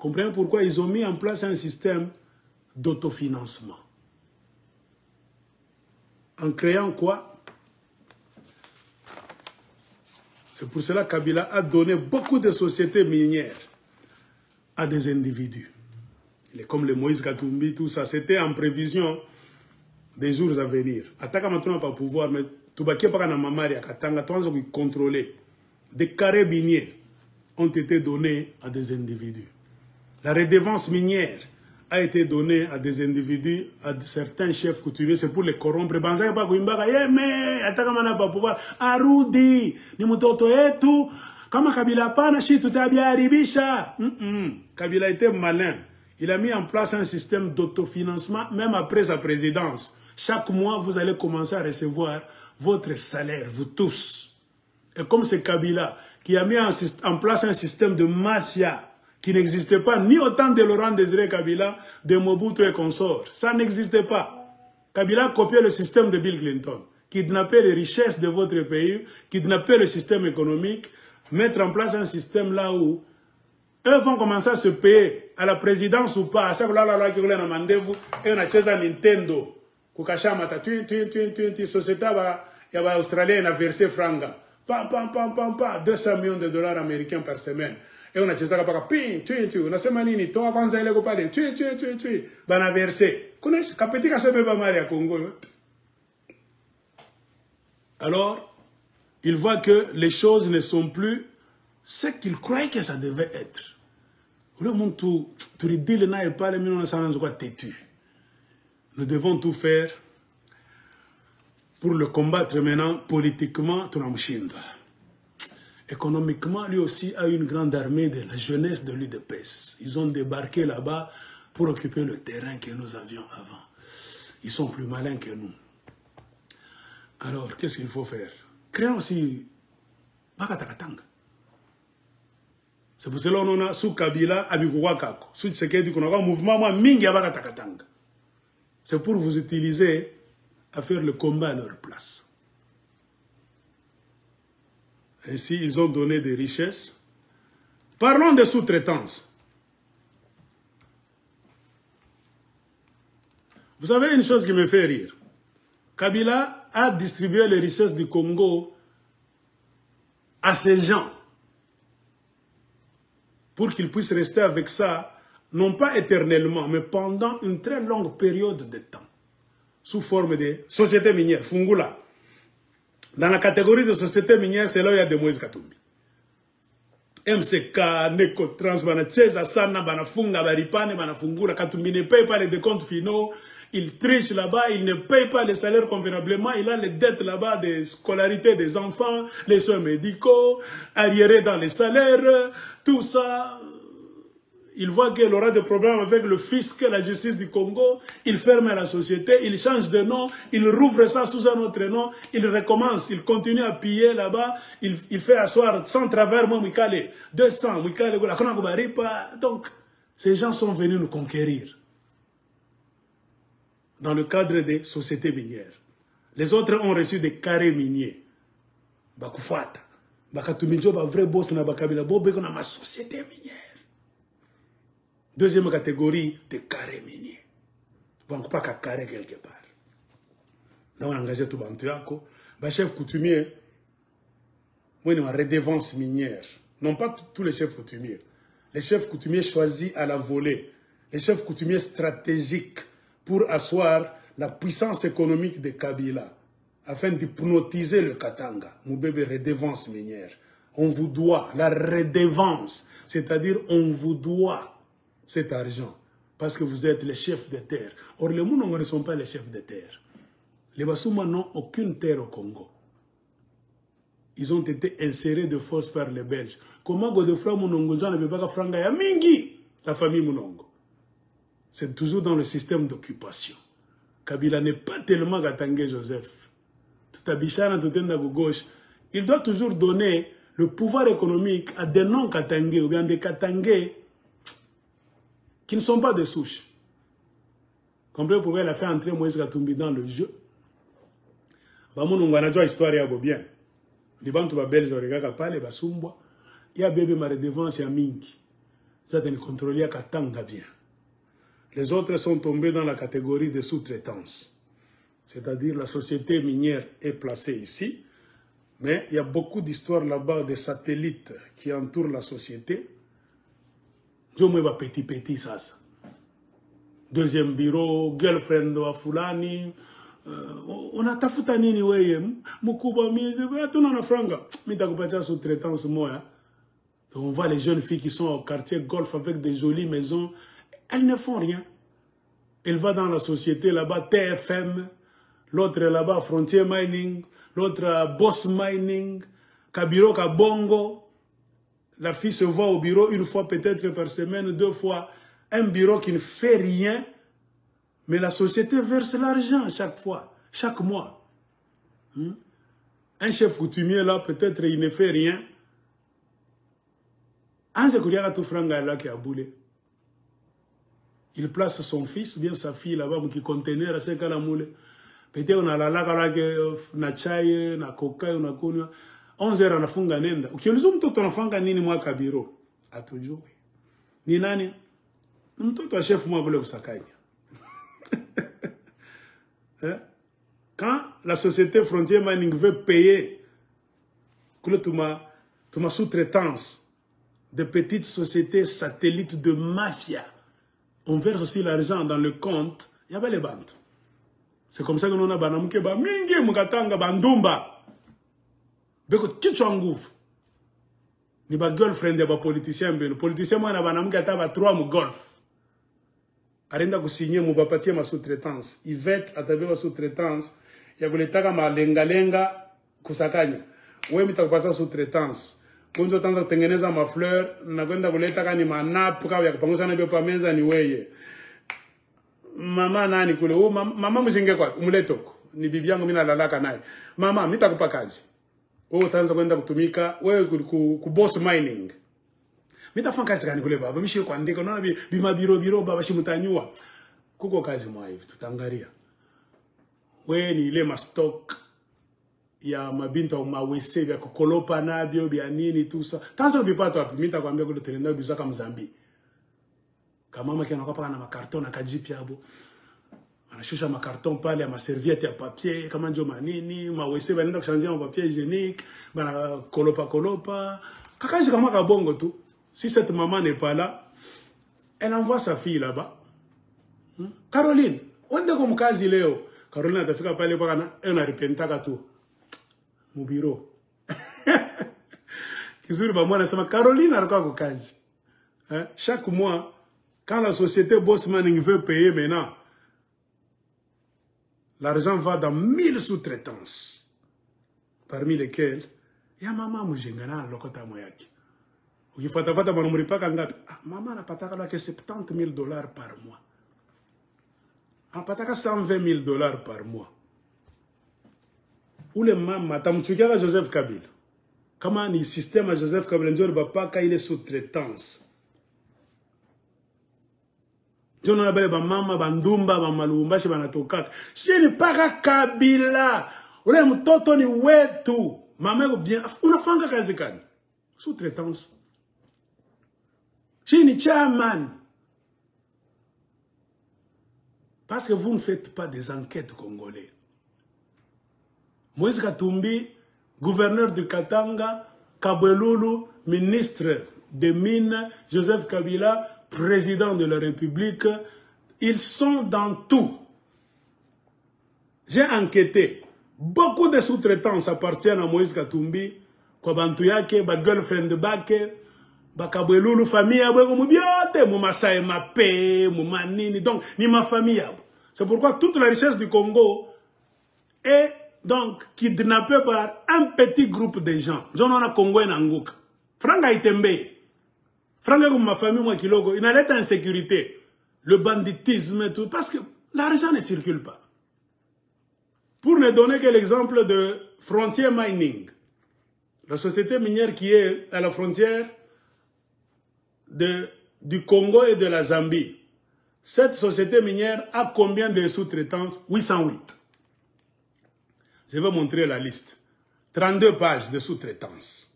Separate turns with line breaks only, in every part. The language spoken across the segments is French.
Comprenez pourquoi ils ont mis en place un système d'autofinancement. En créant quoi? C'est pour cela que Kabila a donné beaucoup de sociétés minières à des individus. Comme le Moïse Katumbi, tout ça, c'était en prévision des jours à venir. Ataka maintenant pas pouvoir, mais tout baki pas na mamari akatanga, tout qui contrôler. Des carrés miniers ont été donnés à des individus. La redevance minière a été donnée à des individus, à certains chefs coutumiers, c'est pour les corrompre. Banzaka pas kuimbaka, mais ataka mana pas pouvoir. Arudi, ni mutoto etu, kama Kabila pana shi tutabia haribisha. Kabila était malin. Il a mis en place un système d'autofinancement, même après sa présidence. Chaque mois, vous allez commencer à recevoir votre salaire, vous tous. Et comme c'est Kabila qui a mis en place un système de mafia qui n'existait pas ni au temps de Laurent Désiré Kabila, de Mobutu et consorts. Ça n'existait pas. Kabila a copié le système de Bill Clinton, kidnapper les richesses de votre pays, kidnapper le système économique, mettre en place un système là où eux vont commencer à se payer à la présidence ou pas. À chaque fois qui voulait demander vous, et on a choisi Nintendo. Kukashamata, société y a Australien a versé franga. 200 millions de dollars américains par semaine. Et on a choisi on a semanini, toi quand vous allez parler, on a versé. Connaissez, capeti kasobe ba mari à Congo. Alors, il voit que les choses ne sont plus ce qu'il croyait que ça devait être. Le monde tout dit le n'a pas les millions de têtu. Nous devons tout faire pour le combattre maintenant politiquement. Économiquement, lui aussi a une grande armée de la jeunesse de l'UDPS. Ils ont débarqué là-bas pour occuper le terrain que nous avions avant. Ils sont plus malins que nous. Alors, qu'est-ce qu'il faut faire? Créer aussi Bakatakatanga. C'est pour cela qu'on a sous Kabila, Abikouakako, sous Tsekedi, qu'on a un mouvement mingi Bakatakatanga. C'est pour vous utiliser à faire le combat à leur place. Ainsi, ils ont donné des richesses. Parlons de sous-traitance. Vous savez une chose qui me fait rire. Kabila a distribué les richesses du Congo à ces gens pour qu'ils puissent rester avec ça, non pas éternellement, mais pendant une très longue période de temps, sous forme de société minière, Fungula. Dans la catégorie de société minière, c'est là où il y a des Moïse Katumbi. MCK, Necotrans, Banacheza, Sana, Banafunga, Baripane, Banafungula, Katumbi ne paye pas les décomptes finaux, il triche là-bas, il ne paye pas les salaires convenablement, il a les dettes là-bas des scolarités des enfants, les soins médicaux, arriérés dans les salaires, tout ça. Il voit qu'il aura des problèmes avec le fisc, la justice du Congo, il ferme la société, il change de nom, il rouvre ça sous un autre nom, il recommence, il continue à piller là-bas, il fait asseoir sans travers, 200, donc ces gens sont venus nous conquérir dans le cadre des sociétés minières. Les autres ont reçu des carrés miniers. Bakufata, Bakatuminjo, vrai boss na Bakabila, Bobeko na ma société minière. Deuxième catégorie, des carrés miniers. Donc, pas qu'à carré quelque part. Là, on a engagé tout le monde. Le chef coutumier, oui, on a redevance minière. Non pas tous les chefs coutumiers. Les chefs coutumiers choisis à la volée. Les chefs coutumiers stratégiques pour asseoir la puissance économique de Kabila, afin d'hypnotiser le Katanga. Moubébé, redevance minière. On vous doit la redevance, c'est-à-dire on vous doit cet argent, parce que vous êtes les chefs de terre. Or, les Mounongo ne sont pas les chefs de terre. Les Bassouma n'ont aucune terre au Congo. Ils ont été insérés de force par les Belges. Comment Godefroy Mounongo ne peut pas franga ya mingi, la famille Mounongo? C'est toujours dans le système d'occupation. Kabila n'est pas tellement Gatangé Joseph. Tout à Bichana, tout à gauche. Il doit toujours donner le pouvoir économique à des non-Katangé ou bien des Katangé qui ne sont pas de souche. Comprenez pourquoi il a fait entrer Moïse Katumbi dans le jeu. Bamounongo anajua histoire ya bien. Les bantu ba belge regaka pale basumbwa. Il y a bébé ma redevance ya mingi. Vous avez contrôlé à Katanga bien. Les autres sont tombés dans la catégorie de sous-traitance. C'est-à-dire la société minière est placée ici, mais il y a beaucoup d'histoires là-bas, des satellites qui entourent la société. Je me vois petit, ça. Deuxième bureau, girlfriend wa fulani. On a tafuta nini weye? Mukuba mize, atuna na franga. Mita kupatia sous-traitance moya. On voit les jeunes filles qui sont au quartier golf avec des jolies maisons. Elles ne font rien. Elle va dans la société là-bas, TFM. L'autre là-bas, Frontier Mining. L'autre, Boss Mining. Kabiro Kabongo. La fille se voit au bureau une fois peut-être par semaine, 2 fois. Un bureau qui ne fait rien. Mais la société verse l'argent chaque fois, chaque mois. Un chef coutumier là, peut-être il ne fait rien. Il place son fils, bien sa fille là-bas, qui conteneur à ce cas-là. Peut-être on a la laga, na chai, na coca, na kunywa. 11h anafunga nenda. Ukiuliza mtoto anafanga nini mwaka biro? Atujui. Ni nani? Mtoto wa chef mwa kule kusakanya. Quand la société Frontier Mining veut payer ma sous-traitance de petites sociétés satellites de mafia, on verse aussi l'argent dans le compte, il y avait les bandes. C'est comme ça que nous avons mingi mukatanga bandumba. Beko kichwa nguvu. Ni ba girlfriend ya ba politicien mbele. Politicien mwana banamuke ata ba 3 mu golf. Arenda kusigner mu bapatie ma sous-traitance. Yvette atabe ma sous-traitance. Ya kuletaka malenga kusakanya. Wewe mitakupata sous-traitance. Kunzo tanza kutengeneza ma fleur na kwenda kuletaka ni manap kwa ya kupangusa na biopa menza ni weye. Mama nani kule? Mama mshinge kwa umuletoko. Ni bibi yangu mimi nalalaka naye. Mama mitakupa kazi. Wewe utaanza kwenda kutumika wewe ku Boss Mining. Mitafanya kazi gani kule baba? Mishi kuandika unaona bima biro baba shimutanyua. Kuko kazi mwa hivi tutangalia. Wewe ni ile ma stock ya mabinta au mawese vya kukolopa nabyo bya nini tusa. Tanza ubipata wapi? Mimi nitakwambia kule telenda bizaka Mzambi. Kama mama kiana kwa na makarton na kajipi hapo. Anashusha makarton pale ya maserviette ya papier kama ndio manini, mawese wanaenda kuchangia ma papier hygiénique, bana kolopa. Kakaji kama kabongo tu. Si cette maman n'est pas là, elle envoie sa fille là-bas. Caroline, on est comme kazi leo. Caroline atafika pale kwa na repentaka tu. Mu bureau. Kizuri ba mwana anasema Caroline alikuwa kwa kazi. Chaque mois quand la société Boss Mining veut payer maintenant, l'argent va dans 1000 sous-traitances. Parmi lesquelles, il y a maman mujengana lokota moyaki. Ukifata manumripaka ngapi? Maman anapataka lake $70,000 par mois. Anapataka $120,000 par mois. Ule mama tamchukiaka Joseph Kabila. Kama ni système à Joseph Kabila ndio bapaka ile sous-traitance. Ndio na bale ba mama bandumba ba malumbashi banatoka. Shini paka Kabila. Ule mtoto ni wetu. Mama yako bien unafanga kazi gani? Sous-traitance. Chini chairman. Parce que vous ne faites pas des enquêtes congolais. Moïse Katumbi, gouverneur de Katanga, Kabweloulou, ministre des Mines, Joseph Kabila, président de la République, ils sont dans tout. J'ai enquêté. Beaucoup de sous-traitants appartiennent à Moïse Katumbi, Kwabantuyake, ba girlfriend de Bake, Bakabwelulu famille abwe mu biote mu Masai Mape mu manini donc ni ma famille. C'est pourquoi toute la richesse du Congo est donc kidnappée par un petit groupe de gens. J'en ai Congo et Nangouk. Franga itembe. Franga comme ma famille moi kiloko, il n'allait en insécurité, le banditisme tout parce que l'argent ne circule pas. Pour ne donner que l'exemple de Frontier Mining, la société minière qui est à la frontière du Congo et de la Zambie. Cette société minière a combien de sous-traitances? 808. Je vais montrer la liste. 32 pages de sous-traitance.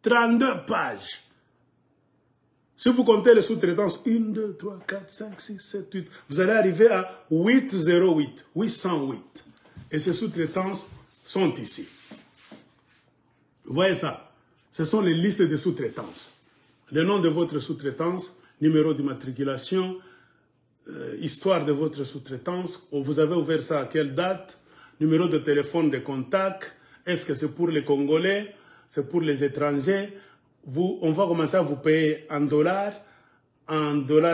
32 pages. Si vous comptez les sous-traitances, 1, 2, 3, 4, 5, 6, 7, 8, vous allez arriver à 808, 808. Et ces sous-traitances sont ici. Vous voyez ça? Ce sont les listes de sous-traitances. Le nom de votre sous-traitance, numéro d'immatriculation, histoire de votre sous-traitance, vous avez ouvert ça à quelle date, numéro de téléphone de contact, est-ce que c'est pour les Congolais, c'est pour les étrangers, on va commencer à vous payer en dollars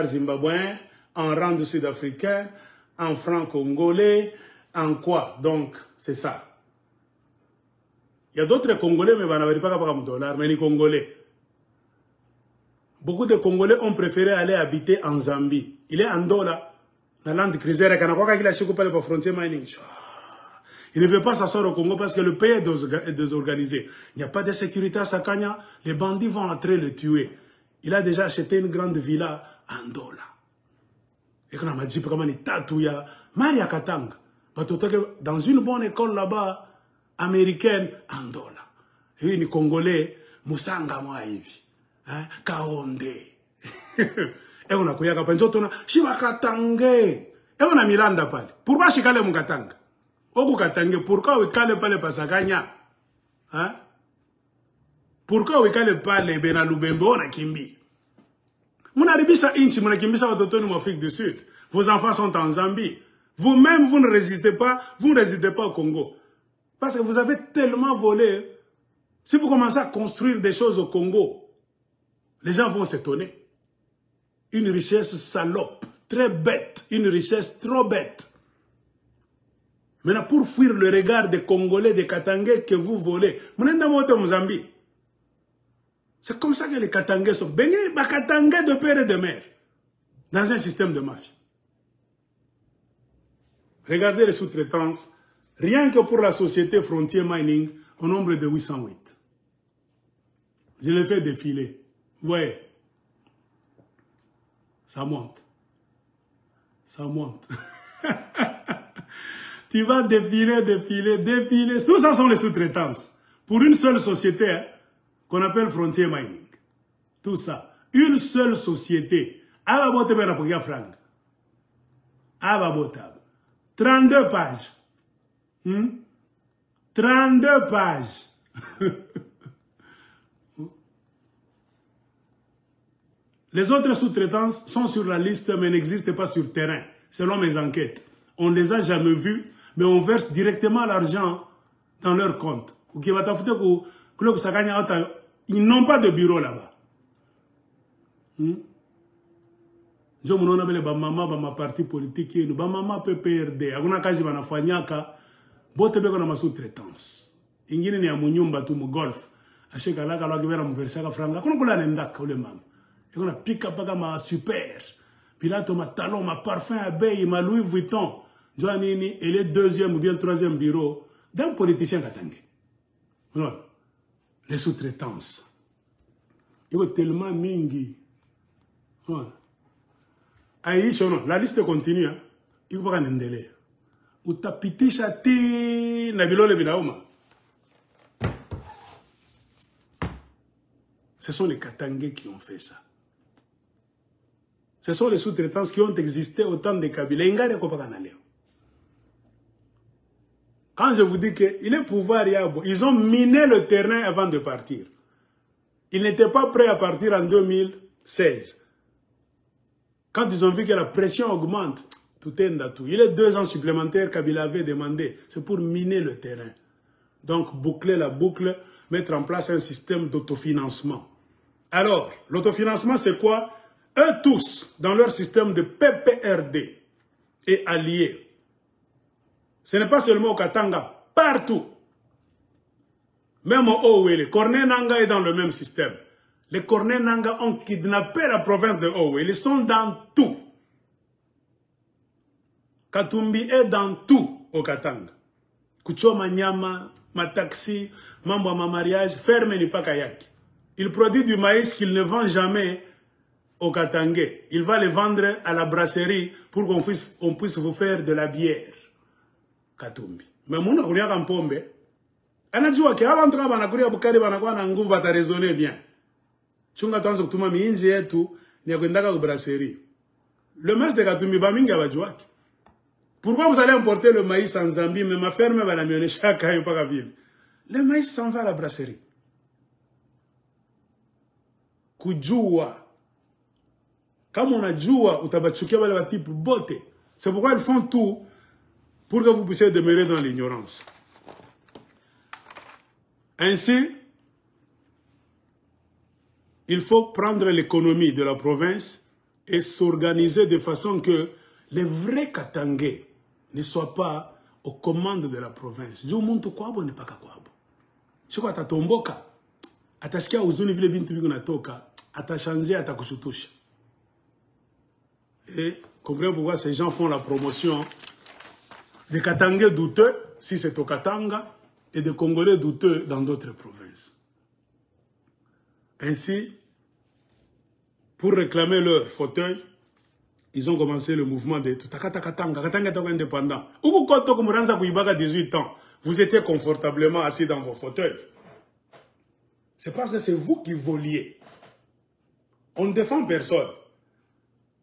zimbabwéens, en rand sud-africain, en francs congolais, en quoi? Donc, c'est ça. Il y a d'autres Congolais, mais on n'avait pas comme dollars, mais les Congolais. Beaucoup de Congolais ont préféré aller habiter en Zambie. Il est en dollars. Dans la Land Cruiser, il a frontière mining. Il ne veut pas s'asseoir au Congo parce que le pays est désorganisé. Il n'y a pas de sécurité à Sakanya. Les bandits vont entrer le tuer. Il a déjà acheté une grande villa en dollars. Et quand on m'a dit, comment il tatouya, Maria Katanga. Dans une bonne école là-bas, américaine, en dollars. Et les Congolais, Moussanga Moaïvi. Kaonde. Et on a koya kapanjotona, Shiba Katange. Et on a Milanda pale. Pourquoi Shikale Mukatanga? Oku Katange, pourquoi on kale pale pasaganya? Pourquoi on kale pale Benalubembo na Kimbi? Muna ribisa inchi, muna kimbisa watotoni en Afrique du Sud. Vos enfants sont en Zambie. Vous-même, vous ne résidez pas au Congo. Parce que vous avez tellement volé. Si vous commencez à construire des choses au Congo, les gens vont s'étonner. Une richesse salope, très bête, une richesse trop bête. Maintenant, pour fuir le regard des Congolais, des Katangais que vous volez, vous n'êtes pas au Mozambique. C'est comme ça que les Katangais sont. Béni, les Katangais de père et de mère, dans un système de mafia. Regardez les sous-traitances, rien que pour la société Frontier Mining, au nombre de 808. Je les fais défiler. Ouais, ça monte. Ça monte. Tu vas défiler. Tout ça sont les sous-traitances. Pour une seule société qu'on appelle Frontier Mining. Tout ça. Une seule société. 32 pages. 32 pages. Les autres sous-traitances sont sur la liste, mais n'existent pas sur terrain, selon mes enquêtes. On ne les a jamais vus, mais on verse directement l'argent dans leur compte. Ils n'ont pas de bureau là-bas. Je me maman ma parti politique, maman PPRD, aguna kaji banafanyaka, bote beko na masous-traitance. Ingine ni ya munyumba tu mu golf. Asheka laka lwa kibera mu versaka franga. Kuna kula nendaka ule mama. Et on a piqué ma super. Puis là, ma talon, ma parfum à Bay, ma Louis Vuitton. Joanini, et le deuxième ou bien troisième bureau d'un politicien katangé. Non. Les sous-traitances. Il y a tellement mingi. Non. La liste continue. Il n'y a pas un délai. Ou tapiti chati, nabilo le bilaoma. Ce sont les Katangais qui ont fait ça. Ce sont les sous-traitances qui ont existé au temps de Kabila. Quand je vous dis qu'il est pouvoir, ils ont miné le terrain avant de partir. Ils n'étaient pas prêts à partir en 2016. Quand ils ont vu que la pression augmente, tout est dans tout. Il est 2 ans supplémentaires Kabila avait demandé. C'est pour miner le terrain. Donc, boucler la boucle, mettre en place un système d'autofinancement. Alors, l'autofinancement, c'est quoi? Eux tous, dans leur système de PPRD et alliés, ce n'est pas seulement au Katanga, partout. Même au Owe, les Cornets Nanga est dans le même système. Les Cornets Nanga ont kidnappé la province de Owe. Ils sont dans tout. Katumbi est dans tout au Katanga. Kuchoma Nyama, Mataxi, Mambo ma mariage, ferme ni pas Kayaki. Il produit du maïs qu'il ne vend jamais au Katangais. Il va les vendre à la brasserie pour qu'on puisse vous faire de la bière. Katumbi. Mais mon akuria kampombe. Anajua que avant de banakuria bukari banakuwa na nguvu bata raisonner bien. Chunga tanzo kutuma miinji yetu ni yakwendaka ku brasserie. Le maïs de Katumbi bamingi abajwaki. Pourquoi vous allez importer le maïs en Zambie, mais ma ferme va la mione chaque année pas ville. Le maïs s'en va à la brasserie. Kujua. Comme on a joua, utabachukia wale wa type bote. C'est pourquoi ils font tout pour que vous puissiez demeurer dans l'ignorance. Ainsi, il faut prendre l'économie de la province et s'organiser de façon que les vrais Katangais ne soient pas aux commandes de la province. Je monte kwabo ne pas kwabo. Je crois que tatomboka, atashkia uzuni vile bintu biko natoka, atachangé, atakushutusha. Et comprenez pourquoi ces gens font la promotion des Katangais douteux, si c'est au Katanga, et des Congolais douteux dans d'autres provinces. Ainsi, pour réclamer leur fauteuil, ils ont commencé le mouvement de Katanga indépendant. À 18 ans, vous étiez confortablement assis dans vos fauteuils. C'est parce que c'est vous qui voliez. On ne défend personne.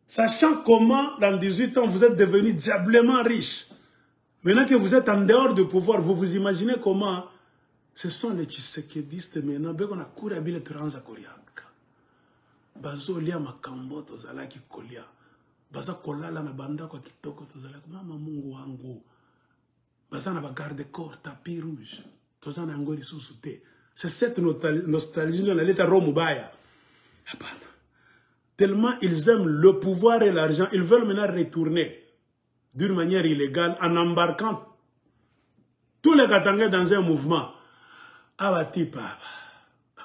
Sachant comment, dans 18 ans, vous êtes devenu diablement riche. Maintenant que vous êtes en dehors du pouvoir, vous vous imaginez comment ce sont les Tshisekedistes maintenant. On a couru à Bile Transa Koriaka. Bazo lia makambo tozala ki kolia. Baza kolala na banda kwa kitoko tozala mama Mungu wangu. Baza na ba garde corps tapis rouge. Tozana ngoli susute. C'est cette nostalgie dans l'état Romubaya. Hapana. Tellement ils aiment le pouvoir et l'argent, ils veulent maintenant retourner d'une manière illégale en embarquant tous les Katangais dans un mouvement. Abati papa.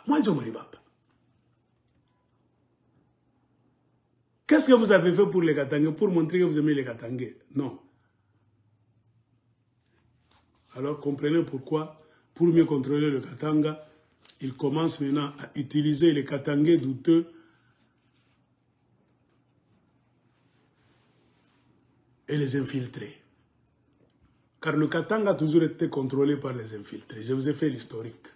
Moi je me baba. Qu'est-ce que vous avez fait pour les Katangais, pour montrer que vous aimez les Katangais? Non. Alors comprenez pourquoi, pour mieux contrôler le Katanga, ils commencent maintenant à utiliser les Katangais douteux et les infiltrer. Car le Katanga a toujours été contrôlé par les infiltrés. Je vous ai fait l'historique.